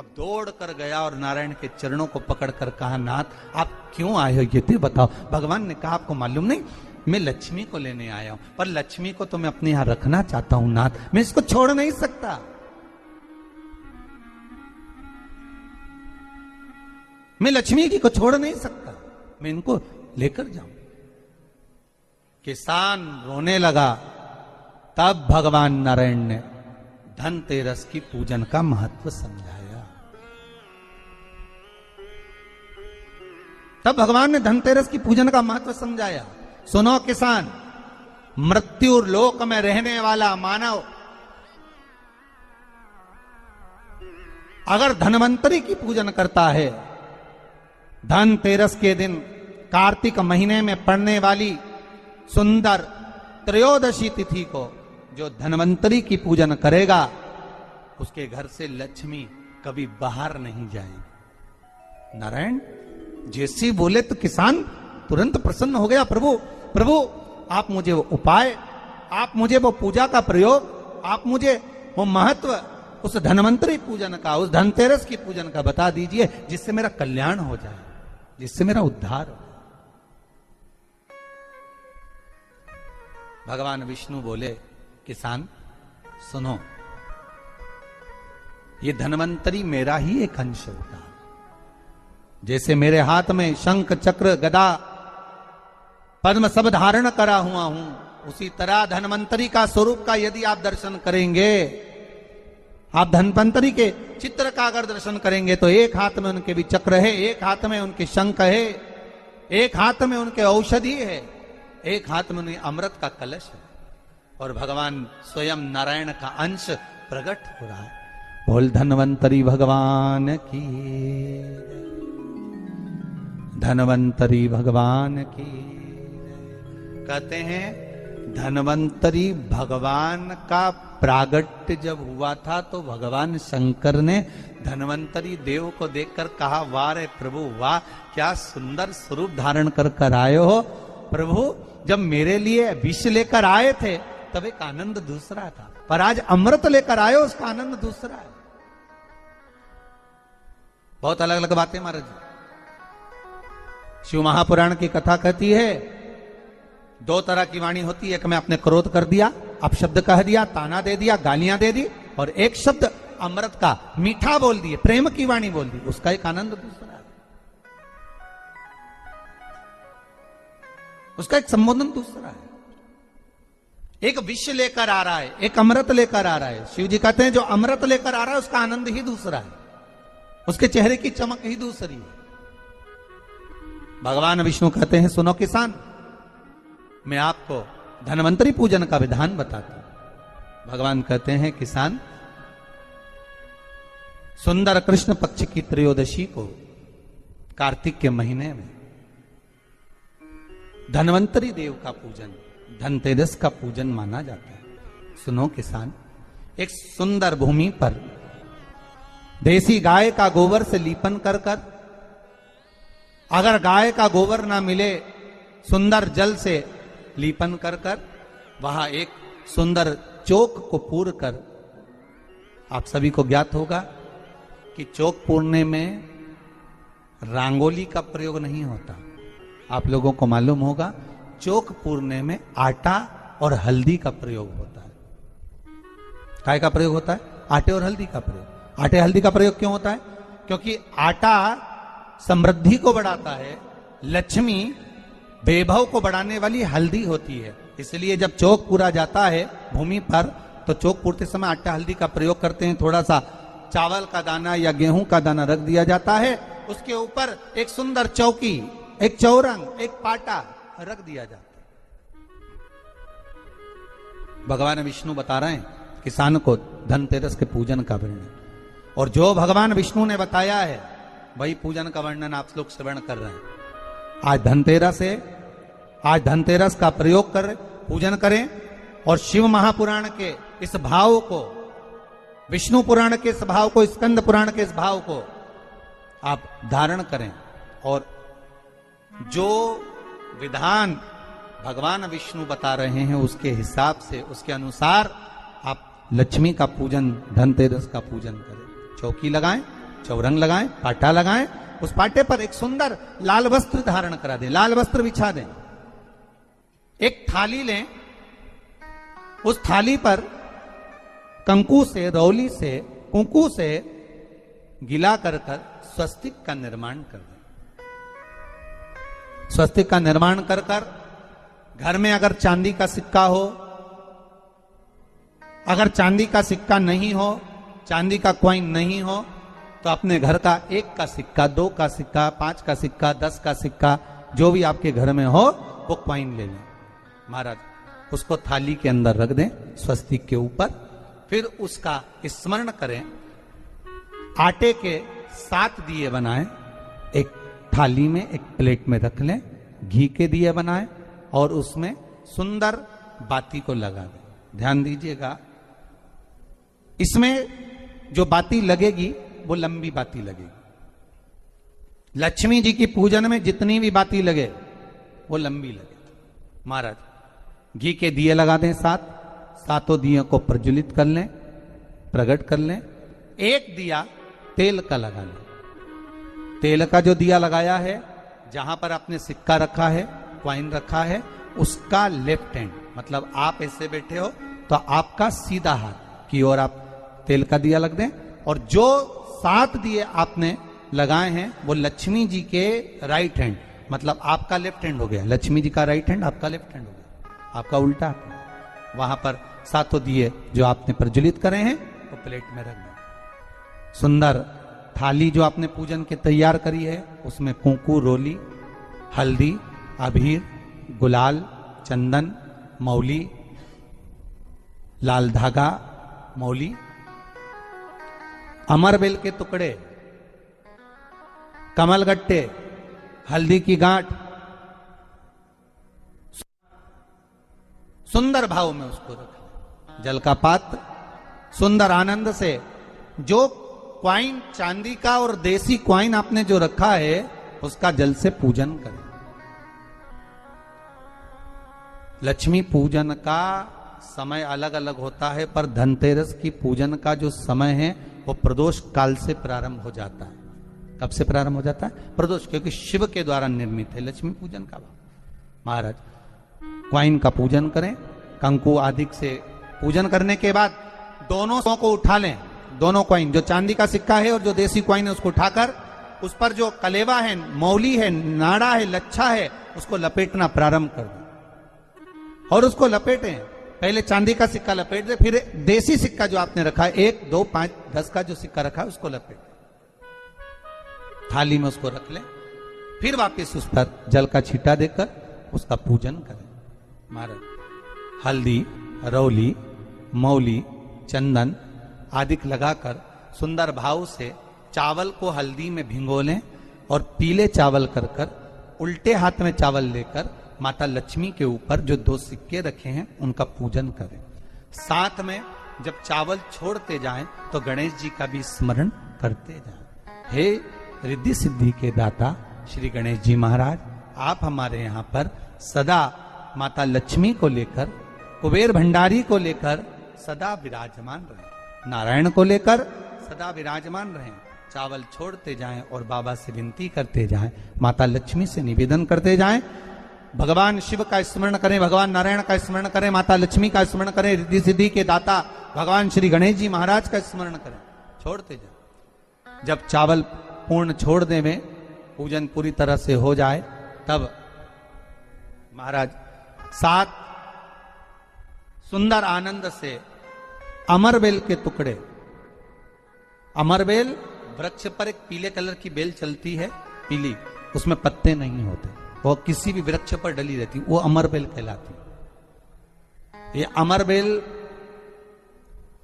अब दौड़ कर गया और नारायण के चरणों को पकड़कर कहा, नाथ आप क्यों आए हो ये तो बताओ। भगवान ने कहा, आपको मालूम नहीं, मैं लक्ष्मी को लेने आया हूं, पर लक्ष्मी को तो मैं अपने यहां रखना चाहता हूं नाथ, मैं इसको छोड़ नहीं सकता। मैं लक्ष्मी जी को छोड़ नहीं सकता, मैं इनको लेकर जाऊं। किसान रोने लगा। तब भगवान नारायण ने धनतेरस की पूजन का महत्व समझाया। तब भगवान ने धनतेरस की पूजन का महत्व समझाया। सुनो किसान, मृत्यु लोक में रहने वाला मानव अगर धनवंतरी की पूजन करता है, धनतेरस के दिन कार्तिक महीने में पड़ने वाली सुंदर त्रयोदशी तिथि को जो धनवंतरी की पूजन करेगा, उसके घर से लक्ष्मी कभी बाहर नहीं जाएगी। नारायण जैसे बोले तो किसान तुरंत प्रसन्न हो गया। प्रभु प्रभु आप मुझे वो उपाय, आप मुझे वो पूजा का प्रयोग, आप मुझे वो महत्व उस धनवंतरी पूजन का, उस धनतेरस की पूजन का बता दीजिए, जिससे मेरा कल्याण हो जाए, जिससे मेरा उद्धार हो। भगवान विष्णु बोले, किसान सुनो, ये धनवंतरी मेरा ही एक अंश होता है। जैसे मेरे हाथ में शंख चक्र गदा पद्म सब धारण करा हुआ हूं, उसी तरह धनवंतरी का स्वरूप का यदि आप दर्शन करेंगे, आप धनवंतरी के चित्र का अगर दर्शन करेंगे, तो एक हाथ में उनके भी चक्र है, एक हाथ में उनके शंख है, एक हाथ में उनके औषधि है, एक हाथ में उनके अमृत का कलश है, और भगवान स्वयं नारायण का अंश प्रकट हो रहा है। बोल धनवंतरी भगवान की, धनवंतरी भगवान की। कहते हैं धनवंतरी भगवान का प्रागट्य जब हुआ था, तो भगवान शंकर ने धनवंतरी देव को देखकर कहा, वाह रे प्रभु वाह, क्या सुंदर स्वरूप धारण कर कर आए हो। प्रभु जब मेरे लिए विष लेकर आए थे तब एक आनंद दूसरा था, पर आज अमृत लेकर आए हो, उसका आनंद दूसरा है। बहुत अलग अलग बातें महाराज। शिव महापुराण की कथा कहती है, दो तरह की वाणी होती है, एक में आपने क्रोध कर दिया, अपशब्द कह दिया, ताना दे दिया, गालियां दे दी, और एक शब्द अमृत का मीठा बोल दिए, प्रेम की वाणी बोल दी, उसका एक आनंद दूसरा है, उसका एक संबोधन दूसरा है। एक विष लेकर आ रहा है, एक अमृत लेकर आ रहा है। शिव जी कहते हैं जो अमृत लेकर आ रहा है उसका आनंद ही दूसरा है, उसके चेहरे की चमक ही दूसरी है। भगवान विष्णु कहते हैं, सुनो किसान, मैं आपको धनवंतरी पूजन का विधान बताता हूं। भगवान कहते हैं, किसान सुंदर कृष्ण पक्ष की त्रयोदशी को कार्तिक के महीने में धनवंतरी देव का पूजन, धनतेरस का पूजन माना जाता है। सुनो किसान, एक सुंदर भूमि पर देसी गाय का गोबर से लीपन कर कर, अगर गाय का गोबर ना मिले, सुंदर जल से लीपन कर कर वहां एक सुंदर चौक को पूर कर, आप सभी को ज्ञात होगा कि चौक पूरने में रंगोली का प्रयोग नहीं होता। आप लोगों को मालूम होगा चौक पूरने में आटा और हल्दी का प्रयोग होता है। काय का प्रयोग होता है? आटे और हल्दी का प्रयोग। आटे हल्दी का प्रयोग क्यों होता है? क्योंकि आटा समृद्धि को बढ़ाता है, लक्ष्मी वैभव को बढ़ाने वाली हल्दी होती है। इसलिए जब चौक पूरा जाता है भूमि पर, तो चौक पूरते समय आटा हल्दी का प्रयोग करते हैं। थोड़ा सा चावल का दाना या गेहूं का दाना रख दिया जाता है, उसके ऊपर एक सुंदर चौकी, एक चौरंग, एक पाटा रख दिया जाता है। भगवान विष्णु बता रहे हैं किसान को धनतेरस के पूजन का वर्णन, और जो भगवान विष्णु ने बताया है वही पूजन का वर्णन आप लोग श्रवण कर रहे हैं। आज धनतेरस है, आज धनतेरस का प्रयोग कर पूजन करें, और शिव महापुराण के इस भाव को, विष्णु पुराण के इस भाव को, स्कंद पुराण के इस भाव को आप धारण करें, और जो विधान भगवान विष्णु बता रहे हैं उसके हिसाब से, उसके अनुसार आप लक्ष्मी का पूजन, धनतेरस का पूजन करें। चौकी लगाएं, चौरंग लगाएं, पाटा लगाएं, उस पाटे पर एक सुंदर लाल वस्त्र धारण करा दें, लाल वस्त्र बिछा दें। एक थाली लें, उस थाली पर कंकु से, रौली से, कुंकू से गिला कर स्वस्तिक का निर्माण कर दें। स्वस्तिक का निर्माण कर घर में अगर चांदी का सिक्का हो, अगर चांदी का सिक्का नहीं हो, चांदी का कॉइन नहीं हो, तो अपने घर का 1 का सिक्का, 2 का सिक्का, 5 का सिक्का, 10 का सिक्का, जो भी आपके घर में हो वो कॉइन ले लें महाराज, उसको थाली के अंदर रख दें स्वस्तिक के ऊपर। फिर उसका स्मरण करें, आटे के 7 दिए बनाएं, एक थाली में, एक प्लेट में रख लें, घी के दिए बनाएं और उसमें सुंदर बाती को लगा दें। ध्यान दीजिएगा, इसमें जो बाती लगेगी वो लंबी बाती लगेगी। लक्ष्मी जी की पूजन में जितनी भी बाती लगे वो लंबी लगे। महाराज घी के दिए लगा दें 7, 7 दियों को प्रज्वलित कर लें, प्रकट कर लें। एक दिया तेल का लगा लें। तेल का जो दिया लगाया है, जहां पर आपने सिक्का रखा है, कॉइन रखा है, उसका लेफ्ट हैंड, मतलब आप ऐसे बैठे हो तो आपका सीधा हाथ की ओर आप तेल का दिया लग दें। और जो 7 दिए आपने लगाए हैं वो लक्ष्मी जी के राइट हैंड, मतलब आपका लेफ्ट हैंड हो गया, लक्ष्मी जी का राइट हैंड, आपका लेफ्ट हैंड हो गया, आपका उल्टा। वहां पर 7 दिए जो आपने प्रज्वलित करे हैं वो प्लेट में रख दें। सुंदर थाली जो आपने पूजन के तैयार करी है, उसमें कुंकू, रोली, हल्दी, अबीर, गुलाल, चंदन, मौली, लाल धागा, मौली, अमरबेल के टुकड़े, कमलगट्टे, हल्दी की गांठ, सुंदर भाव में उसको रखें। जल का पात्र सुंदर आनंद से, जो क्वाइन चांदी का और देसी क्वाइन आपने जो रखा है उसका जल से पूजन करें। लक्ष्मी पूजन का समय अलग अलग होता है, पर धनतेरस की पूजन का जो समय है वो प्रदोष काल से प्रारंभ हो जाता है। कब से प्रारंभ हो जाता है? प्रदोष, क्योंकि शिव के द्वारा निर्मित है लक्ष्मी पूजन का भाव। महाराज क्वाइन का पूजन करें, कंकु आदि से पूजन करने के बाद दोनों को उठा लें, दोनों क्वाइन, जो चांदी का सिक्का है और जो देसी क्वाइन है उसको उठाकर उस पर जो कलेवा है, मौली है, नाड़ा है, लच्छा है, उसको लपेटना प्रारंभ कर दें और उसको लपेटें। पहले चांदी का सिक्का लपेट दे, फिर देसी सिक्का जो आपने रखा है 1, 2, 5, 10 का जो सिक्का रखा है उसको लपेट, थाली में उसको रख लें। फिर वापस उस पर जल का छींटा देकर उसका पूजन करें। महाराज हल्दी, रौली, मौली, चंदन आदि लगाकर सुंदर भाव से चावल को हल्दी में भिगो लें और पीले चावल कर उल्टे हाथ में चावल लेकर माता लक्ष्मी के ऊपर जो 2 सिक्के रखे हैं उनका पूजन करें। साथ में जब चावल छोड़ते जाएं तो गणेश जी का भी स्मरण करते जाएं। हे रिद्धि सिद्धि के दाता श्री गणेश जी महाराज, आप हमारे यहाँ पर सदा माता लक्ष्मी को लेकर, कुबेर भंडारी को लेकर सदा विराजमान रहें, नारायण को लेकर सदा विराजमान रहें। चावल छोड़ते जाएं और बाबा से विनती करते जाएं, माता लक्ष्मी से निवेदन करते जाएं, भगवान शिव का स्मरण करें, भगवान नारायण का स्मरण करें, माता लक्ष्मी का स्मरण करें, रिद्धि सिद्धि के दाता भगवान श्री गणेश जी महाराज का स्मरण करें, छोड़ते जाएं। जब चावल पूर्ण छोड़ देवें, पूजन पूरी तरह से हो जाए, तब महाराज 7 सुंदर आनंद से अमरबेल के टुकड़े, अमरबेल वृक्ष पर एक पीले कलर की बेल चलती है, पीली, उसमें पत्ते नहीं होते, वो किसी भी वृक्ष पर डली रहती, वो अमरबेल कहलाती। ये अमरबेल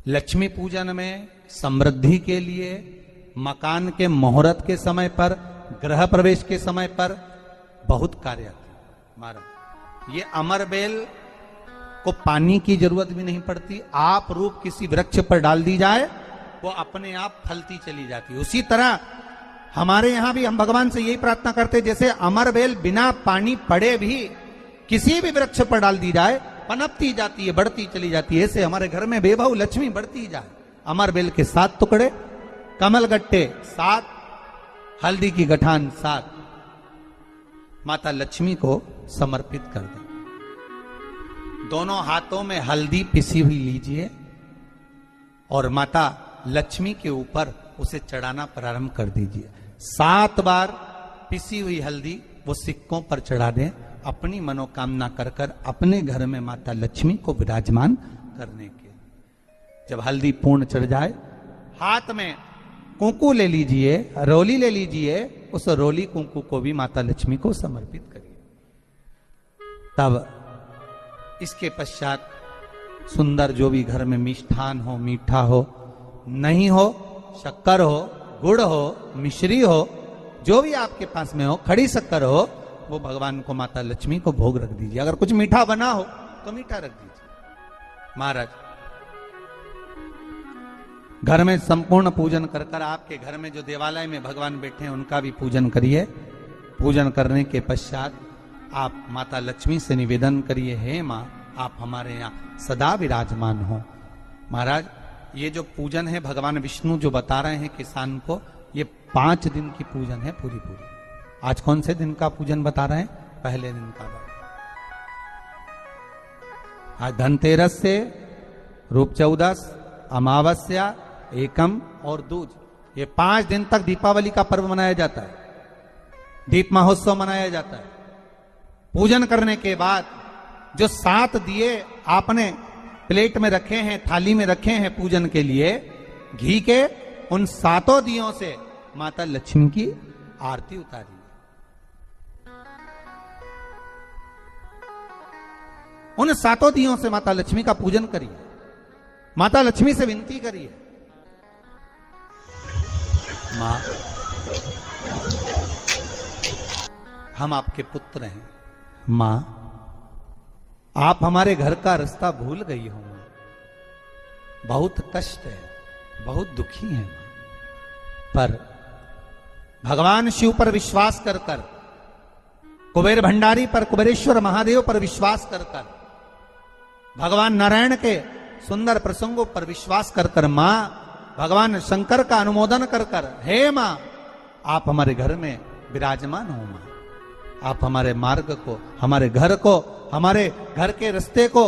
लक्ष्मी पूजन में, समृद्धि के लिए, मकान के मुहूर्त के समय पर, गृह प्रवेश के समय पर बहुत कार्य आती है। महाराज ये अमरबेल को पानी की जरूरत भी नहीं पड़ती, आप रूप किसी वृक्ष पर डाल दी जाए वो अपने आप फलती चली जाती है। उसी तरह हमारे यहां भी हम भगवान से यही प्रार्थना करते, जैसे अमरबेल बिना पानी पड़े भी किसी भी वृक्ष पर डाल दी जाए पनपती जाती है, बढ़ती चली जाती है, ऐसे हमारे घर में बेभव लक्ष्मी बढ़ती जाए। अमरबेल के 7 टुकड़े कमल गट्टे 7, हल्दी की गठान 7 माता लक्ष्मी को समर्पित कर दें। दोनों हाथों में हल्दी पिसी हुई लीजिए और माता लक्ष्मी के ऊपर उसे चढ़ाना प्रारंभ कर दीजिए। 7 बार पिसी हुई हल्दी वो सिक्कों पर चढ़ा दें, अपनी मनोकामना कर कर अपने घर में माता लक्ष्मी को विराजमान करने के। जब हल्दी पूर्ण चढ़ जाए, हाथ में कुंकू ले लीजिए, रोली ले लीजिए, उस रोली कुंकू को भी माता लक्ष्मी को समर्पित करिए। तब इसके पश्चात सुंदर जो भी घर में मिष्ठान हो, मीठा हो, नहीं हो, शक्कर हो, गुड़ हो, मिश्री हो, जो भी आपके पास में हो, खड़ी शक्कर हो, वो भगवान को माता लक्ष्मी को भोग रख दीजिए। अगर कुछ मीठा बना हो तो मीठा रख दीजिए। महाराज घर में संपूर्ण पूजन कर कर आपके घर में जो देवालय में भगवान बैठे हैं उनका भी पूजन करिए। पूजन करने के पश्चात आप माता लक्ष्मी से निवेदन करिए, हे माँ आप हमारे यहाँ सदा विराजमान हो। महाराज ये जो पूजन है भगवान विष्णु जो बता रहे हैं किसान को, ये 5 दिन की पूजन है पूरी पूरी। आज कौन से दिन का पूजन बता रहे हैं? पहले दिन का। आज धनतेरस से रूप चौदस, अमावस्या, एकम और दूज, ये 5 दिन तक दीपावली का पर्व मनाया जाता है, दीप महोत्सव मनाया जाता है। पूजन करने के बाद जो 7 दिए आपने प्लेट में रखे हैं, थाली में रखे हैं पूजन के लिए, घी के, उन 7 दियों से माता लक्ष्मी की आरती उतारी। उन 7 दियों से माता लक्ष्मी का पूजन करिए, माता लक्ष्मी से विनती करिए, मां हम आपके पुत्र हैं, मां आप हमारे घर का रास्ता भूल गई हो, बहुत कष्ट है, बहुत दुखी है, पर भगवान शिव पर विश्वास कर कर, कुबेर भंडारी पर, कुबेरेश्वर महादेव पर विश्वास कर कर, भगवान नारायण के सुंदर प्रसंगों पर विश्वास कर कर, मां भगवान शंकर का अनुमोदन कर कर, हे मां आप हमारे घर में विराजमान हो, मां आप हमारे मार्ग को, हमारे घर को, हमारे घर के रास्ते को,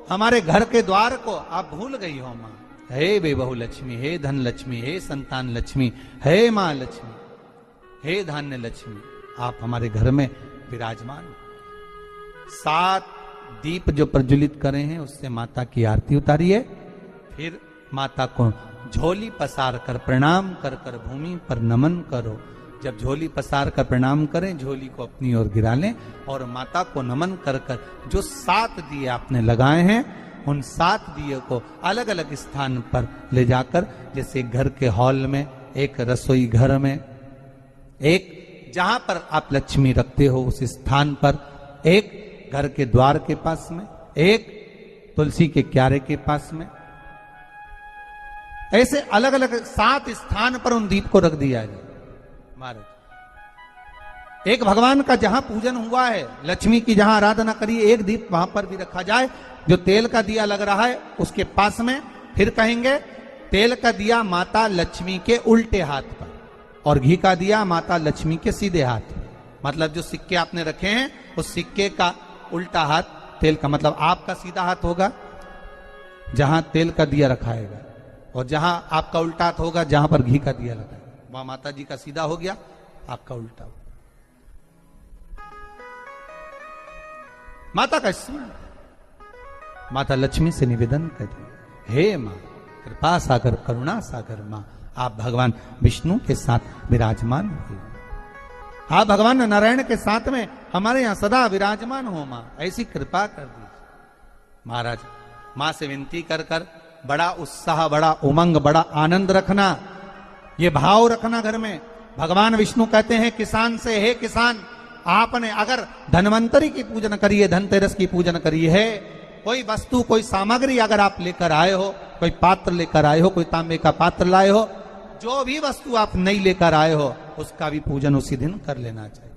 हमारे घर के द्वार को आप भूल गई हो मां। हे बेबहू लक्ष्मी, हे धन लक्ष्मी, हे संतान लक्ष्मी, हे मां लक्ष्मी, हे धान्य लक्ष्मी, आप हमारे घर में विराजमान हो। 7 दीप जो प्रज्वलित करे हैं उससे माता की आरती उतारिए। फिर माता को झोली पसार कर प्रणाम कर कर भूमि पर नमन करो। जब झोली पसार कर प्रणाम करें, झोली को अपनी ओर गिरा लें और माता को नमन कर कर जो 7 दिए आपने लगाए हैं, उन 7 दिए को अलग अलग स्थान पर ले जाकर, जैसे घर के हॉल में, एक रसोई घर में, एक जहां पर आप लक्ष्मी रखते हो उस स्थान पर, एक घर के द्वार के पास में, एक तुलसी के क्यारे के पास में, ऐसे अलग अलग 7 स्थान पर उन दीप को रख दिया जाए। महाराज एक भगवान का जहां पूजन हुआ है, लक्ष्मी की जहां आराधना करिए, एक दीप वहां पर भी रखा जाए। जो तेल का दिया लग रहा है उसके पास में, फिर कहेंगे तेल का दिया माता लक्ष्मी के उल्टे हाथ पर और घी का दिया माता लक्ष्मी के सीधे हाथ पर। मतलब जो सिक्के आपने रखे हैं उस सिक्के का उल्टा हाथ तेल का, मतलब आपका सीधा हाथ होगा जहां तेल का दिया रखाएगा, और जहां आपका उल्टा हाथ होगा जहां पर घी का दिया लगा, वहां माता जी का सीधा हो गया, आपका उल्टा हो। माता का स्मरण, माता लक्ष्मी से निवेदन करिए, हे मां कृपा सागर, करुणा सागर मां, आप भगवान विष्णु के साथ विराजमान हुए, आप भगवान नारायण के साथ में हमारे यहां सदा विराजमान हो मां, ऐसी कृपा कर दीजिए। महाराज मां से विनती कर कर बड़ा उत्साह, बड़ा उमंग, बड़ा आनंद रखना, ये भाव रखना घर में। भगवान विष्णु कहते हैं किसान से, हे किसान आपने अगर धनवंतरी की पूजन करी है, धनतेरस की पूजन करी है, कोई वस्तु, कोई सामग्री अगर आप लेकर आए हो, कोई पात्र लेकर आए हो, कोई तांबे का पात्र लाए हो, जो भी वस्तु आप नहीं लेकर आए हो उसका भी पूजन उसी दिन कर लेना चाहिए।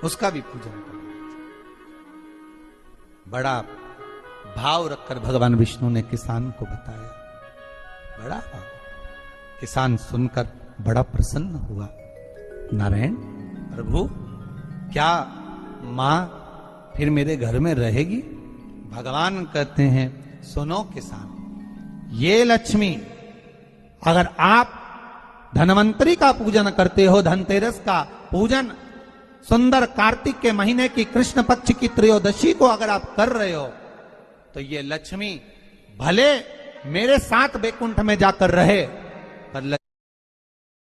उसका भी पूजन करना चाहिए। बड़ा भाव रखकर भगवान विष्णु ने किसान को बताया। बड़ा किसान सुनकर बड़ा प्रसन्न हुआ। नारायण प्रभु, क्या मां फिर मेरे घर में रहेगी? भगवान कहते हैं, सुनो किसान, ये लक्ष्मी, अगर आप धनवंतरी का पूजन करते हो, धनतेरस का पूजन सुंदर कार्तिक के महीने की कृष्ण पक्ष की त्रयोदशी को अगर आप कर रहे हो, तो ये लक्ष्मी भले मेरे साथ बैकुंठ में जाकर रहे,